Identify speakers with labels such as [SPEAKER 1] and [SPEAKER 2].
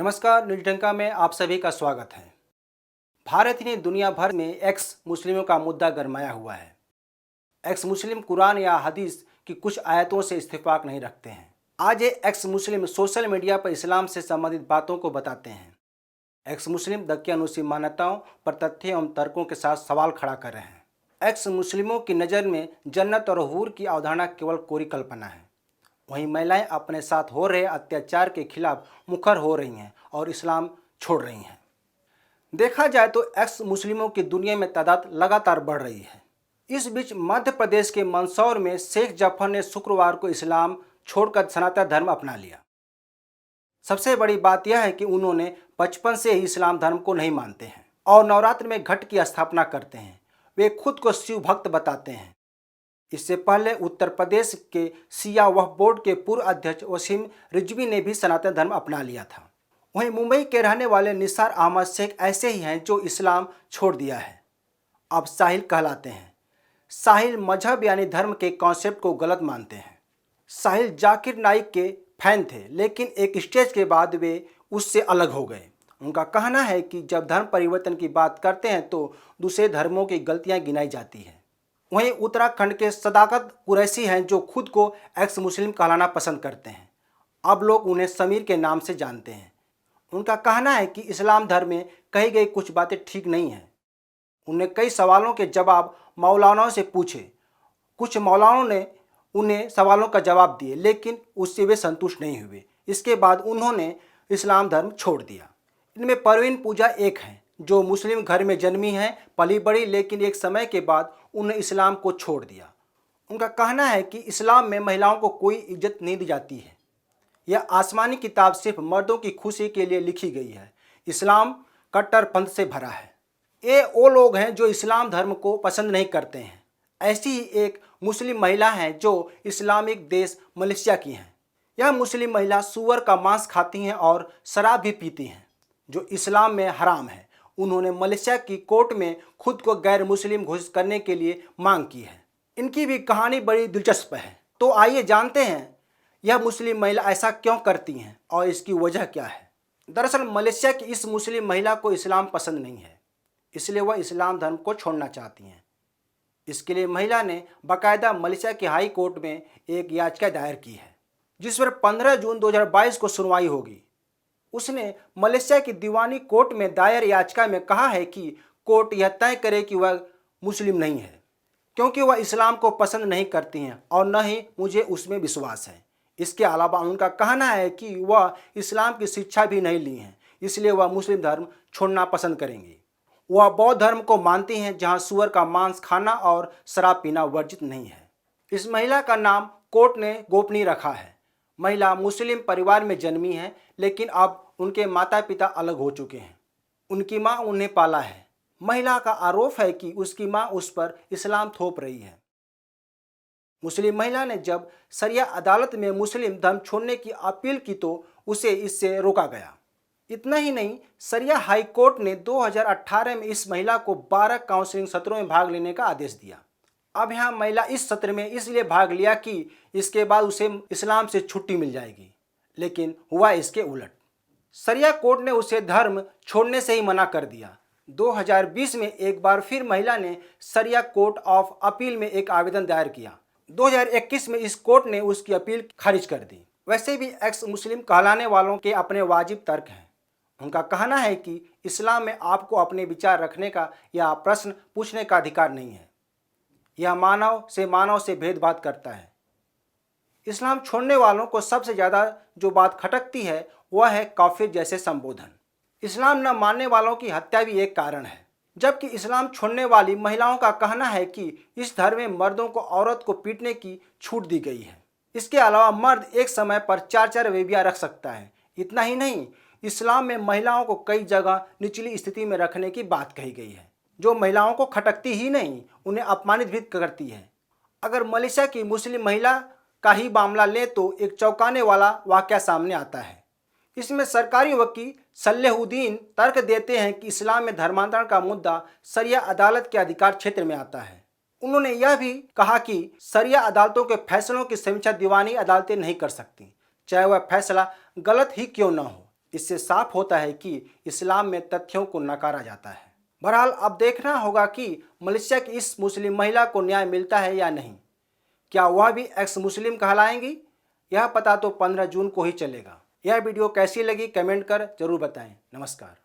[SPEAKER 1] नमस्कार, न्यूज डंका में आप सभी का स्वागत है। भारत ही नहीं, दुनिया भर में एक्स मुस्लिमों का मुद्दा गरमाया हुआ है। एक्स मुस्लिम कुरान या हदीस की कुछ आयतों से इत्तेफाक नहीं रखते हैं। आज ये एक्स मुस्लिम सोशल मीडिया पर इस्लाम से संबंधित बातों को बताते हैं। एक्स मुस्लिम दकियानुसी मान्यताओं पर तथ्य एवं तर्कों के साथ सवाल खड़ा कर रहे हैं। एक्स मुस्लिमों की नज़र में जन्नत और हूर की अवधारणा केवल कोरी कल्पना है। वहीं महिलाएं अपने साथ हो रहे अत्याचार के खिलाफ मुखर हो रही हैं और इस्लाम छोड़ रही हैं। देखा जाए तो एक्स मुस्लिमों की दुनिया में तादाद लगातार बढ़ रही है। इस बीच मध्य प्रदेश के मंदसौर में शेख जफर ने शुक्रवार को इस्लाम छोड़कर सनातन धर्म अपना लिया। सबसे बड़ी बात यह है कि उन्होंने बचपन से ही इस्लाम धर्म को नहीं मानते हैं और नवरात्र में घट की स्थापना करते हैं। वे खुद को शिव भक्त बताते हैं। इससे पहले उत्तर प्रदेश के शिया वक्फ बोर्ड के पूर्व अध्यक्ष वसीम रिजवी ने भी सनातन धर्म अपना लिया था। वहीं मुंबई के रहने वाले निसार अहमद शेख ऐसे ही हैं जो इस्लाम छोड़ दिया है, अब साहिल कहलाते हैं। साहिल मजहब यानी धर्म के कॉन्सेप्ट को गलत मानते हैं। साहिल जाकिर नाइक के फैन थे, लेकिन एक स्टेज के बाद वे उससे अलग हो गए। उनका कहना है कि जब धर्म परिवर्तन की बात करते हैं तो दूसरे धर्मों की गलतियां गिनाई जाती हैं। वहीं उत्तराखंड के सदाकत कुरैशी हैं जो खुद को एक्स मुस्लिम कहलाना पसंद करते हैं। अब लोग उन्हें समीर के नाम से जानते हैं। उनका कहना है कि इस्लाम धर्म में कही गई कुछ बातें ठीक नहीं हैं। उन्हें कई सवालों के जवाब मौलानाओं से पूछे। कुछ मौलानाओं ने उन्हें सवालों का जवाब दिए, लेकिन उससे वे संतुष्ट नहीं हुए। इसके बाद उन्होंने इस्लाम धर्म छोड़ दिया। इनमें परवीन पूजा एक है जो मुस्लिम घर में जन्मी है, पली बड़ी, लेकिन एक समय के बाद उन्होंने इस्लाम को छोड़ दिया। उनका कहना है कि इस्लाम में महिलाओं को कोई इज्जत नहीं दी जाती है। यह आसमानी किताब सिर्फ मर्दों की खुशी के लिए लिखी गई है। इस्लाम कट्टरपंथ से भरा है। ये वो लोग हैं जो इस्लाम धर्म को पसंद नहीं करते हैं। ऐसी ही एक मुस्लिम महिला है जो इस्लामिक देश मलेशिया की हैं। यह मुस्लिम महिला सूअर का मांस खाती हैं और शराब भी पीती हैं, जो इस्लाम में हराम है। उन्होंने मलेशिया की कोर्ट में खुद को गैर मुस्लिम घोषित करने के लिए मांग की है। इनकी भी कहानी बड़ी दिलचस्प है। तो आइए जानते हैं यह मुस्लिम महिला ऐसा क्यों करती हैं और इसकी वजह क्या है। दरअसल मलेशिया की इस मुस्लिम महिला को इस्लाम पसंद नहीं है, इसलिए वह इस्लाम धर्म को छोड़ना चाहती हैं। इसके लिए महिला ने बाकायदा मलेशिया के हाई कोर्ट में एक याचिका दायर की है, जिस पर 15 जून 2022 को सुनवाई होगी। उसने मलेशिया की दीवानी कोर्ट में दायर याचिका में कहा है कि कोर्ट यह तय करे कि वह मुस्लिम नहीं है, क्योंकि वह इस्लाम को पसंद नहीं करती हैं और न ही मुझे उसमें विश्वास है। इसके अलावा उनका कहना है कि वह इस्लाम की शिक्षा भी नहीं ली है, इसलिए वह मुस्लिम धर्म छोड़ना पसंद करेंगी। वह बौद्ध धर्म को मानती हैं, जहां सूअर का मांस खाना और शराब पीना वर्जित नहीं है। इस महिला का नाम कोर्ट ने गोपनीय रखा है। महिला मुस्लिम परिवार में जन्मी है, लेकिन अब उनके माता पिता अलग हो चुके हैं। उनकी मां उन्हें पाला है। महिला का आरोप है कि उसकी मां उस पर इस्लाम थोप रही है। मुस्लिम महिला ने जब शरिया अदालत में मुस्लिम धर्म छोड़ने की अपील की तो उसे इससे रोका गया। इतना ही नहीं, शरिया हाई कोर्ट ने 2018 में इस महिला को 12 काउंसलिंग सत्रों में भाग लेने का आदेश दिया। अब यहाँ महिला इस सत्र में इसलिए भाग लिया कि इसके बाद उसे इस्लाम से छुट्टी मिल जाएगी, लेकिन हुआ इसके उलट। शरिया कोर्ट ने उसे धर्म छोड़ने से ही मना कर दिया। 2020 में एक बार फिर महिला ने शरिया कोर्ट ऑफ अपील में एक आवेदन दायर किया। 2021 में इस कोर्ट ने उसकी अपील खारिज कर दी। वैसे भी एक्स मुस्लिम कहलाने वालों के अपने वाजिब तर्क हैं। उनका कहना है कि इस्लाम में आपको अपने विचार रखने का या प्रश्न पूछने का अधिकार नहीं है। यह मानव से भेदभाव करता है। इस्लाम छोड़ने वालों को सबसे ज़्यादा जो बात खटकती है वह है काफिर जैसे संबोधन। इस्लाम न मानने वालों की हत्या भी एक कारण है, जबकि इस्लाम छोड़ने वाली महिलाओं का कहना है कि इस धर्म में मर्दों को औरत को पीटने की छूट दी गई है। इसके अलावा मर्द एक समय पर 4 बेबियाँ रख सकता है। इतना ही नहीं, इस्लाम में महिलाओं को कई जगह निचली स्थिति में रखने की बात कही गई है, जो महिलाओं को खटकती ही नहीं, उन्हें अपमानित भी करती है। अगर मलेशिया की मुस्लिम महिला का ही मामला ले तो एक चौंकाने वाला वाकया सामने आता है। इसमें सरकारी वकील सलेहुद्दीन तर्क देते हैं कि इस्लाम में धर्मांतरण का मुद्दा शरिया अदालत के अधिकार क्षेत्र में आता है। उन्होंने यह भी कहा कि शरिया अदालतों के फैसलों की समीक्षा दीवानी अदालतें नहीं कर सकती, चाहे वह फैसला गलत ही क्यों न हो। इससे साफ होता है कि इस्लाम में तथ्यों को नकारा जाता है। बहरहाल अब देखना होगा कि मलेशिया की इस मुस्लिम महिला को न्याय मिलता है या नहीं। क्या वह भी एक्स मुस्लिम कहलाएंगी? यह पता तो 15 जून को ही चलेगा। यह वीडियो कैसी लगी कमेंट कर जरूर बताएं। नमस्कार।